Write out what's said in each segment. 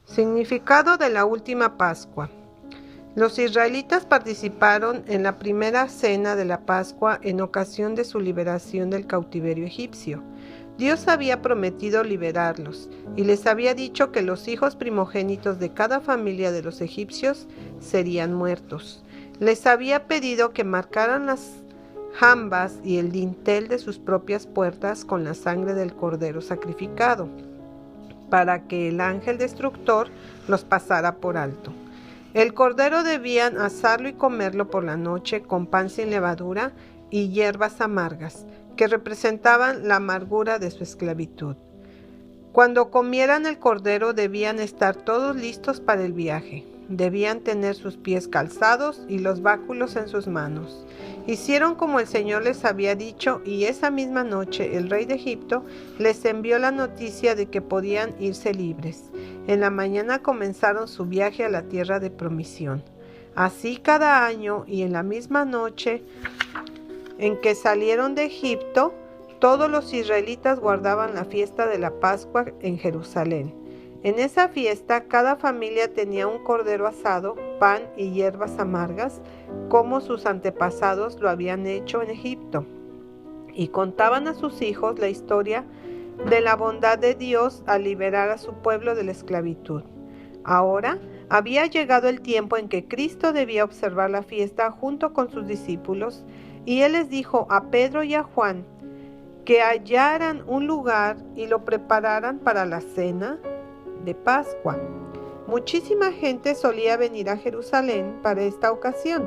Significado de la última Pascua. Los israelitas participaron en la primera cena de la Pascua en ocasión de su liberación del cautiverio egipcio. Dios había prometido liberarlos y les había dicho que los hijos primogénitos de cada familia de los egipcios serían muertos. Les había pedido que marcaran las jambas y el dintel de sus propias puertas con la sangre del cordero sacrificado, para que el ángel destructor los pasara por alto. El cordero debían asarlo y comerlo por la noche con pan sin levadura y hierbas amargas, que representaban la amargura de su esclavitud. Cuando comieran el cordero debían estar todos listos para el viaje. Debían tener sus pies calzados y los báculos en sus manos. Hicieron como el Señor les había dicho, y esa misma noche el rey de Egipto les envió la noticia de que podían irse libres. En la mañana comenzaron su viaje a la tierra de promisión. Así cada año y en la misma noche en que salieron de Egipto, todos los israelitas guardaban la fiesta de la Pascua en Jerusalén. En esa fiesta cada familia tenía un cordero asado, pan y hierbas amargas, como sus antepasados lo habían hecho en Egipto, y contaban a sus hijos la historia de la bondad de Dios al liberar a su pueblo de la esclavitud. Ahora había llegado el tiempo en que Cristo debía observar la fiesta junto con sus discípulos, y Él les dijo a Pedro y a Juan que hallaran un lugar y lo prepararan para la cena de Pascua. Muchísima gente solía venir a Jerusalén para esta ocasión,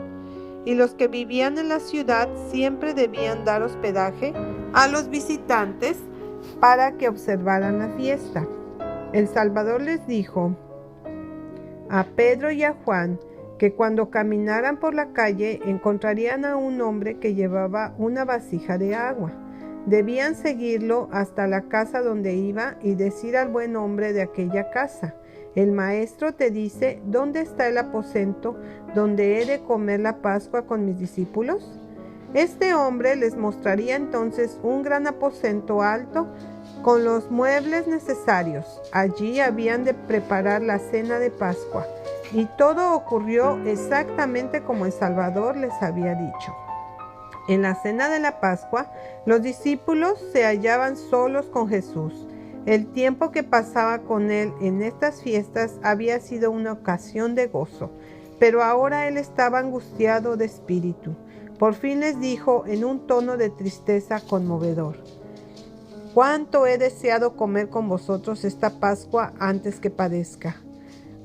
y los que vivían en la ciudad siempre debían dar hospedaje a los visitantes para que observaran la fiesta. El Salvador les dijo a Pedro y a Juan que cuando caminaran por la calle encontrarían a un hombre que llevaba una vasija de agua. Debían seguirlo hasta la casa donde iba y decir al buen hombre de aquella casa: el maestro te dice, ¿dónde está el aposento donde he de comer la Pascua con mis discípulos? Este hombre les mostraría entonces un gran aposento alto con los muebles necesarios. Allí habían de preparar la cena de Pascua, y todo ocurrió exactamente como el Salvador les había dicho. En la cena de la Pascua, los discípulos se hallaban solos con Jesús. El tiempo que pasaba con él en estas fiestas había sido una ocasión de gozo, pero ahora él estaba angustiado de espíritu. Por fin les dijo en un tono de tristeza conmovedor: «¿Cuánto he deseado comer con vosotros esta Pascua antes que padezca?»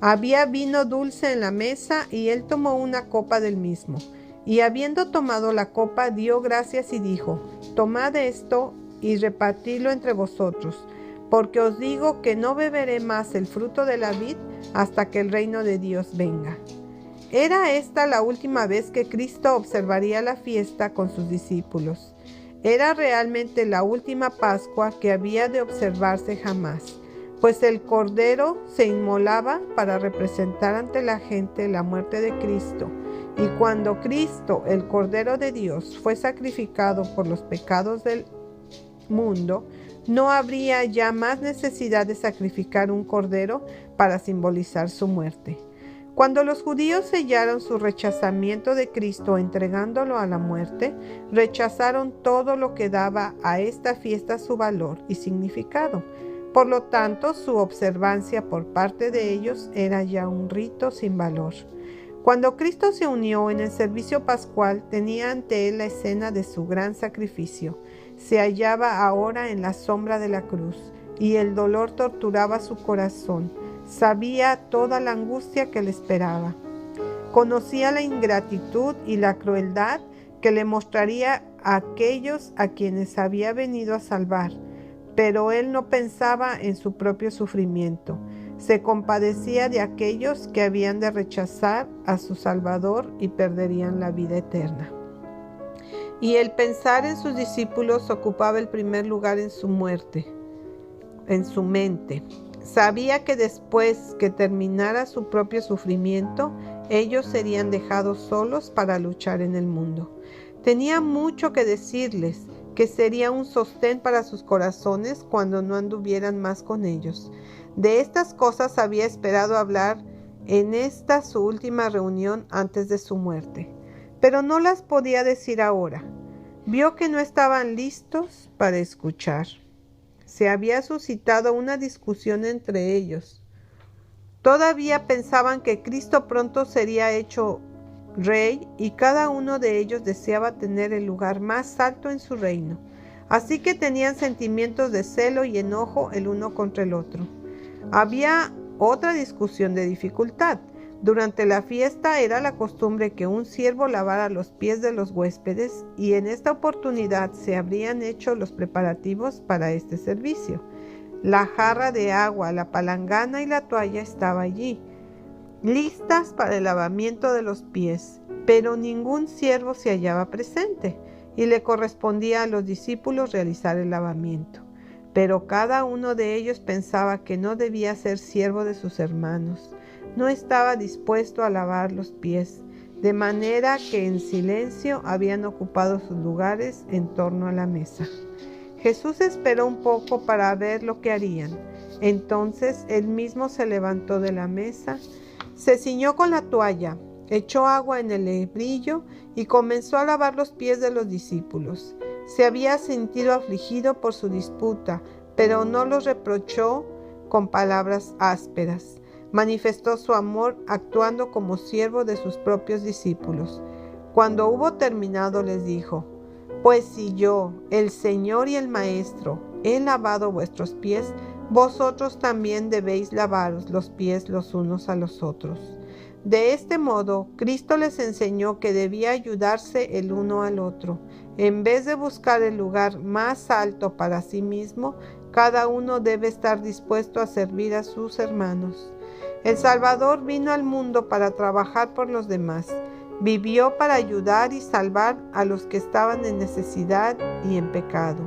Había vino dulce en la mesa y él tomó una copa del mismo. Y habiendo tomado la copa, dio gracias y dijo: «Tomad esto y repartidlo entre vosotros, porque os digo que no beberé más el fruto de la vid hasta que el reino de Dios venga». Era esta la última vez que Cristo observaría la fiesta con sus discípulos. Era realmente la última Pascua que había de observarse jamás, pues el Cordero se inmolaba para representar ante la gente la muerte de Cristo. Y cuando Cristo, el Cordero de Dios, fue sacrificado por los pecados del mundo, no habría ya más necesidad de sacrificar un cordero para simbolizar su muerte. Cuando los judíos sellaron su rechazamiento de Cristo entregándolo a la muerte, rechazaron todo lo que daba a esta fiesta su valor y significado. Por lo tanto, su observancia por parte de ellos era ya un rito sin valor. Cuando Cristo se unió en el servicio pascual, tenía ante él la escena de su gran sacrificio. Se hallaba ahora en la sombra de la cruz, y el dolor torturaba su corazón. Sabía toda la angustia que le esperaba. Conocía la ingratitud y la crueldad que le mostraría a aquellos a quienes había venido a salvar, pero él no pensaba en su propio sufrimiento. Se compadecía de aquellos que habían de rechazar a su Salvador y perderían la vida eterna. Y el pensar en sus discípulos ocupaba el primer lugar en su mente. Sabía que después que terminara su propio sufrimiento, ellos serían dejados solos para luchar en el mundo. Tenía mucho que decirles, que sería un sostén para sus corazones cuando no anduvieran más con ellos. De estas cosas había esperado hablar en esta su última reunión antes de su muerte, pero no las podía decir ahora. Vio que no estaban listos para escuchar. Se había suscitado una discusión entre ellos. Todavía pensaban que Cristo pronto sería hecho rey y cada uno de ellos deseaba tener el lugar más alto en su reino. Así que tenían sentimientos de celo y enojo el uno contra el otro. Había otra discusión de dificultad. Durante la fiesta era la costumbre que un siervo lavara los pies de los huéspedes y en esta oportunidad se habrían hecho los preparativos para este servicio. La jarra de agua, la palangana y la toalla estaba allí, listas para el lavamiento de los pies, pero ningún siervo se hallaba presente y le correspondía a los discípulos realizar el lavamiento. Pero cada uno de ellos pensaba que no debía ser siervo de sus hermanos. No estaba dispuesto a lavar los pies, de manera que en silencio habían ocupado sus lugares en torno a la mesa. Jesús esperó un poco para ver lo que harían. Entonces él mismo se levantó de la mesa, se ciñó con la toalla, echó agua en el lebrillo y comenzó a lavar los pies de los discípulos. Se había sentido afligido por su disputa, pero no los reprochó con palabras ásperas. Manifestó su amor actuando como siervo de sus propios discípulos. Cuando hubo terminado les dijo: «Pues si yo, el Señor y el Maestro, he lavado vuestros pies, vosotros también debéis lavaros los pies los unos a los otros». De este modo, Cristo les enseñó que debía ayudarse el uno al otro. En vez de buscar el lugar más alto para sí mismo, cada uno debe estar dispuesto a servir a sus hermanos. El Salvador vino al mundo para trabajar por los demás. Vivió para ayudar y salvar a los que estaban en necesidad y en pecado.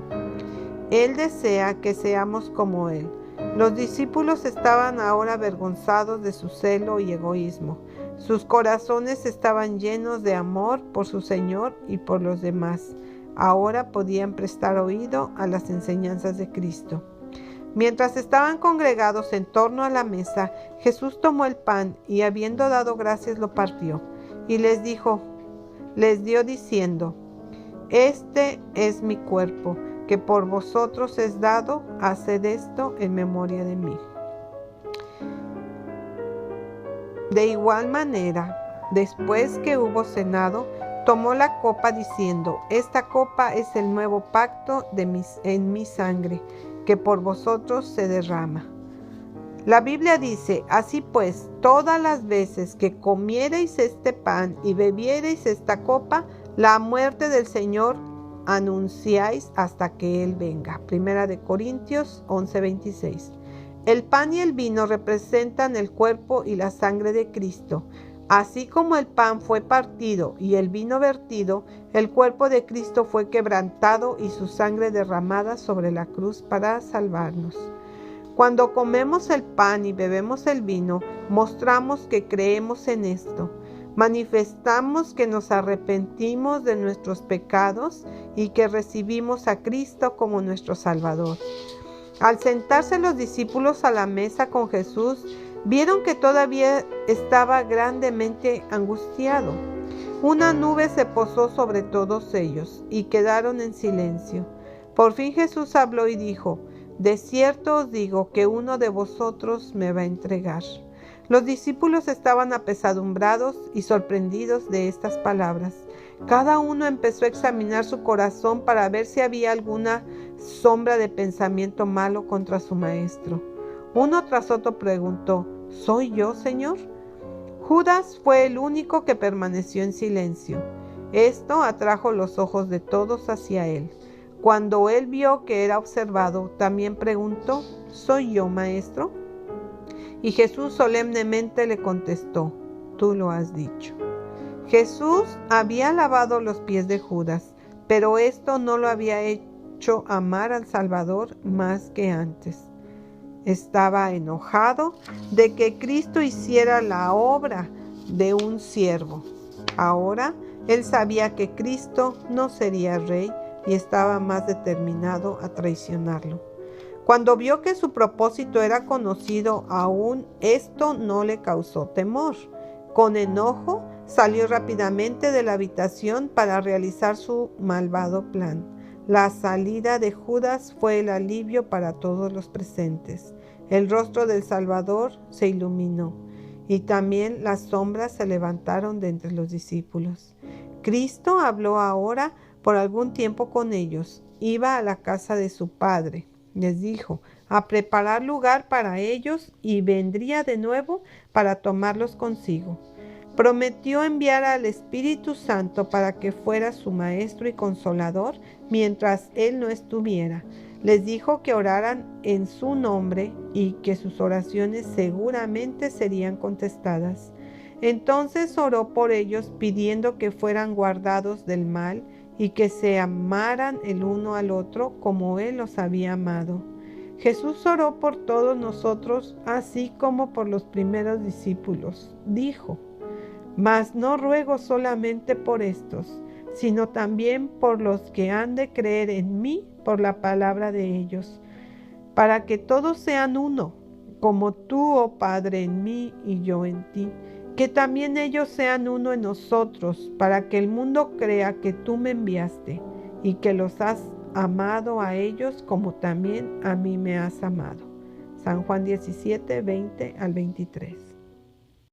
Él desea que seamos como Él. Los discípulos estaban ahora avergonzados de su celo y egoísmo. Sus corazones estaban llenos de amor por su Señor y por los demás. Ahora podían prestar oído a las enseñanzas de Cristo. Mientras estaban congregados en torno a la mesa, Jesús tomó el pan y, habiendo dado gracias, lo partió y les dio diciendo: «Este es mi cuerpo, que por vosotros es dado, haced esto en memoria de mí». De igual manera, después que hubo cenado, tomó la copa diciendo: «Esta copa es el nuevo pacto en mi sangre, que por vosotros se derrama». La Biblia dice: «Así pues, todas las veces que comiereis este pan y bebiereis esta copa, la muerte del Señor anunciáis hasta que Él venga». 1 Corintios 11:26. El pan y el vino representan el cuerpo y la sangre de Cristo. Así como el pan fue partido y el vino vertido, el cuerpo de Cristo fue quebrantado y su sangre derramada sobre la cruz para salvarnos. Cuando comemos el pan y bebemos el vino, mostramos que creemos en esto. Manifestamos que nos arrepentimos de nuestros pecados y que recibimos a Cristo como nuestro Salvador. Al sentarse los discípulos a la mesa con Jesús, vieron que todavía estaba grandemente angustiado. Una nube se posó sobre todos ellos y quedaron en silencio. Por fin Jesús habló y dijo: «De cierto os digo que uno de vosotros me va a entregar». Los discípulos estaban apesadumbrados y sorprendidos de estas palabras. Cada uno empezó a examinar su corazón para ver si había alguna sombra de pensamiento malo contra su maestro. Uno tras otro preguntó: «¿Soy yo, Señor?». Judas fue el único que permaneció en silencio. Esto atrajo los ojos de todos hacia él. Cuando él vio que era observado, también preguntó: «¿Soy yo, maestro?». Y Jesús solemnemente le contestó: «Tú lo has dicho». Jesús había lavado los pies de Judas, pero esto no lo había hecho amar al Salvador más que antes. Estaba enojado de que Cristo hiciera la obra de un siervo. Ahora él sabía que Cristo no sería rey y estaba más determinado a traicionarlo. Cuando vio que su propósito era conocido, aún esto no le causó temor. Con enojo, salió rápidamente de la habitación para realizar su malvado plan. La salida de Judas fue el alivio para todos los presentes. El rostro del Salvador se iluminó y también las sombras se levantaron de entre los discípulos. Cristo habló ahora por algún tiempo con ellos. Iba a la casa de su Padre. Les dijo, a preparar lugar para ellos y vendría de nuevo para tomarlos consigo. Prometió enviar al Espíritu Santo para que fuera su maestro y consolador mientras él no estuviera. Les dijo que oraran en su nombre y que sus oraciones seguramente serían contestadas. Entonces oró por ellos pidiendo que fueran guardados del mal y que se amaran el uno al otro como Él los había amado. Jesús oró por todos nosotros, así como por los primeros discípulos. Dijo, mas no ruego solamente por estos, sino también por los que han de creer en mí por la palabra de ellos, para que todos sean uno, como tú, oh Padre, en mí y yo en ti, que también ellos sean uno en nosotros, para que el mundo crea que tú me enviaste y que los has amado a ellos como también a mí me has amado. San Juan 17, 20 al 23.